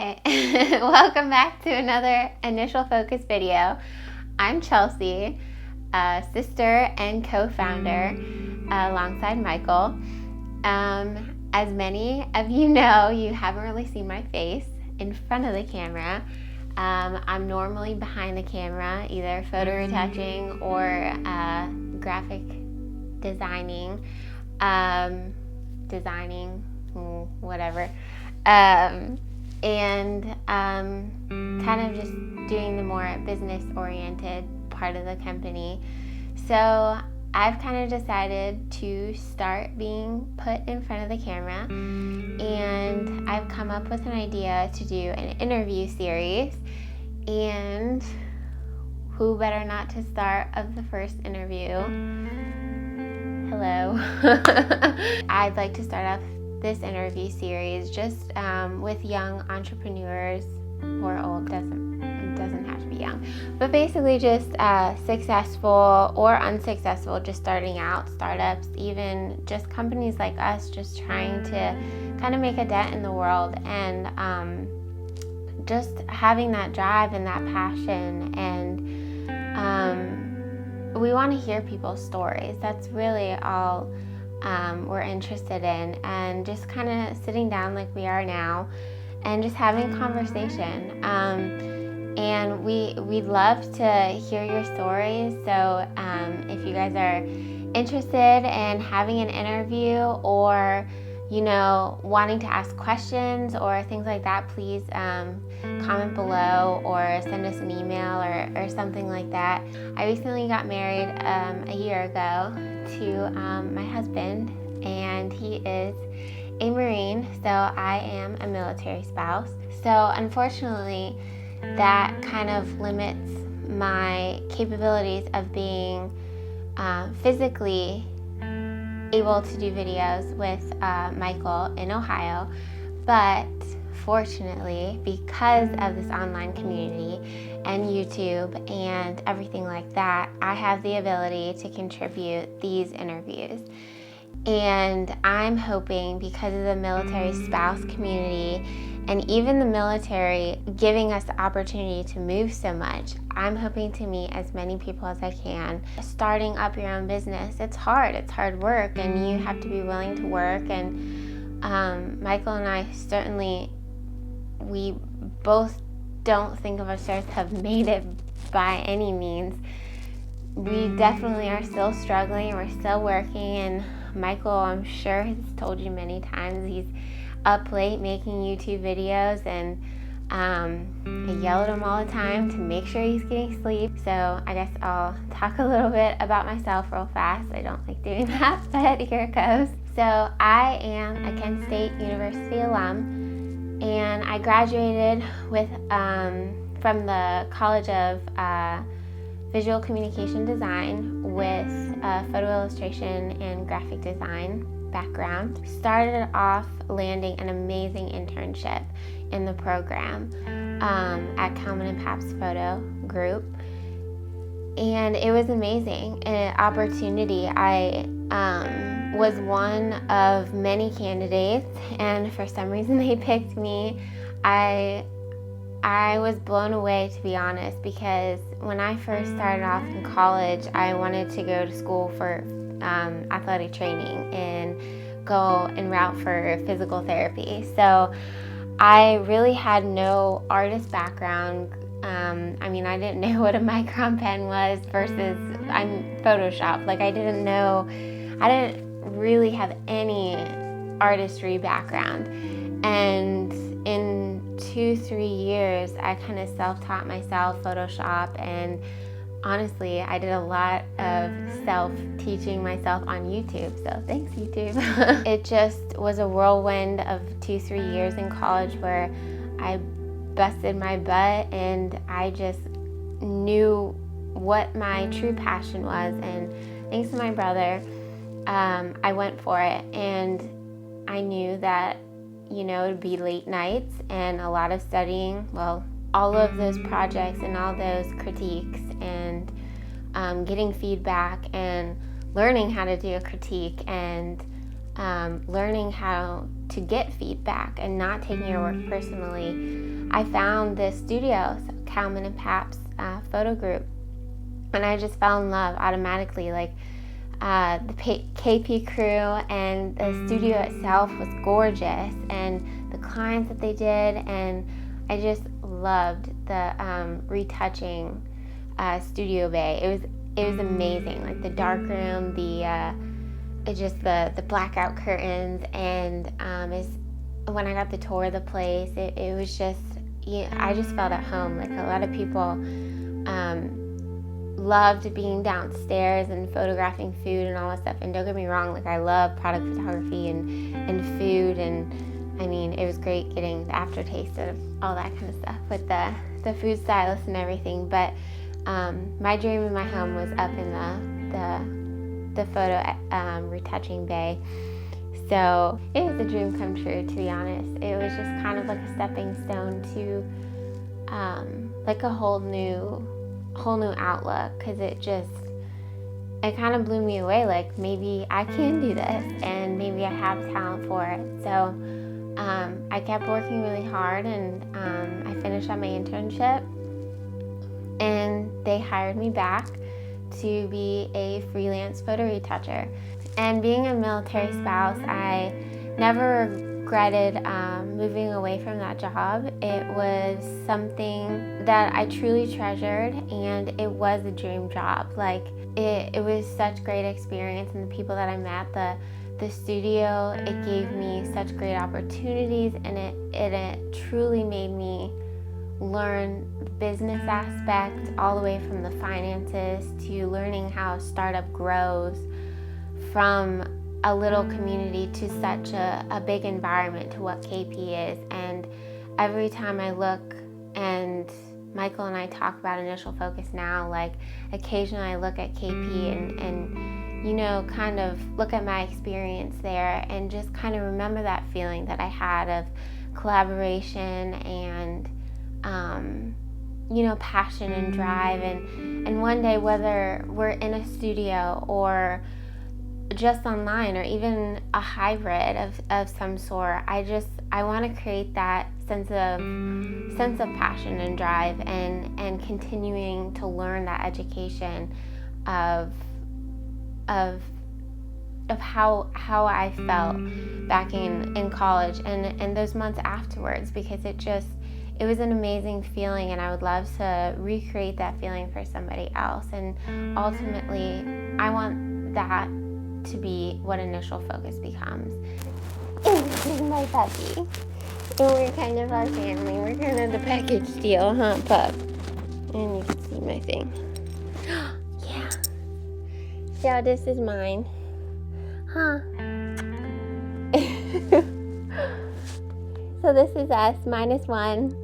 Hi, welcome back to another Initial Focus video. I'm Chelsea, a sister and co-founder alongside Michael. As many of you know, you haven't really seen my face in front of the camera. I'm normally behind the camera, either photo retouching or graphic designing, whatever. And kind of just doing the more business-oriented part of the company. So I've kind of decided to start being put in front of the camera, and I've come up with an idea to do an interview series. And who better not to start of the first interview? Hello. I'd like to start off this interview series just with young entrepreneurs, or old, doesn't have to be young, but basically just successful or unsuccessful, just starting out, startups, even just companies like us, just trying to kind of make a dent in the world, and just having that drive and that passion. And we want to hear people's stories. That's really all we're interested in, and just kind of sitting down like we are now and just having a conversation. And we'd love to hear your stories. So if you guys are interested in having an interview, or wanting to ask questions or things like that, please comment below or send us an email or something like that. I recently got married a year ago to my husband, and he is a Marine, so I am a military spouse. So unfortunately, that kind of limits my capabilities of being physically able to do videos with Michael in Ohio. But fortunately, because of this online community and YouTube and everything like that, I have the ability to contribute these interviews. And I'm hoping, because of the military spouse community and even the military giving us the opportunity to move so much, I'm hoping to meet as many people as I can. Starting up your own business, it's hard work, and you have to be willing to work. And Michael and I we both don't think of ourselves have made it by any means. We definitely are still struggling, we're still working, and Michael, I'm sure, has told you many times, he's up late making YouTube videos, and I yell at him all the time to make sure he's getting sleep. So I guess I'll talk a little bit about myself real fast. I don't like doing that, but here it goes. So I am a Kent State University alum, and I graduated with from the College of Visual Communication Design with photo illustration and graphic design background. Started off landing an amazing internship in the program at Kalman and Papp's Photo Group, and it was amazing, an opportunity. I was one of many candidates, and for some reason they picked me. I was blown away, to be honest, because when I first started off in college, I wanted to go to school for athletic training and go en route for physical therapy. So I really had no artist background. I didn't know what a micron pen was versus Photoshop. I didn't really have any artistry background. And in 2-3 years, I kind of self-taught myself Photoshop, and honestly, I did a lot of self-teaching myself on YouTube, so thanks, YouTube. It just was a whirlwind of 2-3 years in college where I busted my butt, and I just knew what my true passion was, and thanks to my brother, I went for it. And I knew that it would be late nights and a lot of studying. Well, all of those projects and all those critiques, and getting feedback and learning how to do a critique, and learning how to get feedback and not taking your work personally, I found this studio, Kalman and Pap's photo group, and I just fell in love automatically. Like the KP crew and the studio itself was gorgeous, and the clients that they did, and I just loved the retouching studio bay. It was amazing. Like the dark room, the blackout curtains, and when I got the tour of the place, it was just, I just felt at home. Like a lot of people loved being downstairs and photographing food and all that stuff. And don't get me wrong, like I love product photography and food, and I mean, it was great getting the aftertaste of all that kind of stuff with the food stylist and everything. But my dream in my home was up in the photo retouching bay. So it was a dream come true, to be honest. It was just kind of like a stepping stone to like a whole new outlook, because it kind of blew me away. Like, maybe I can do this, and maybe I have talent for it. So I kept working really hard, and I finished up my internship, and they hired me back to be a freelance photo retoucher. And being a military spouse, I never regretted moving away from that job. It was something that I truly treasured, and it was a dream job. Like, it was such great experience, and the people that I met, the studio, it gave me such great opportunities, and it truly made me learn the business aspect, all the way from the finances to learning how a startup grows from a little community to such a big environment, to what KP is. And every time I look, and Michael and I talk about Initial Focus now, like occasionally I look at KP and you know, kind of look at my experience there, and just kind of remember that feeling that I had of collaboration and you know, passion and drive. And one day, whether we're in a studio or just online, or even a hybrid of some sort, I want to create that sense of passion and drive, and continuing to learn that education of how I felt back in college and those months afterwards, because it was an amazing feeling, and I would love to recreate that feeling for somebody else. And ultimately, I want that to be what Initial Focus becomes. And this is my puppy. And we're kind of our family. We're kind of the package deal, huh, pup? And you can see my thing. Yeah. So this is mine. Huh? So this is us, -1.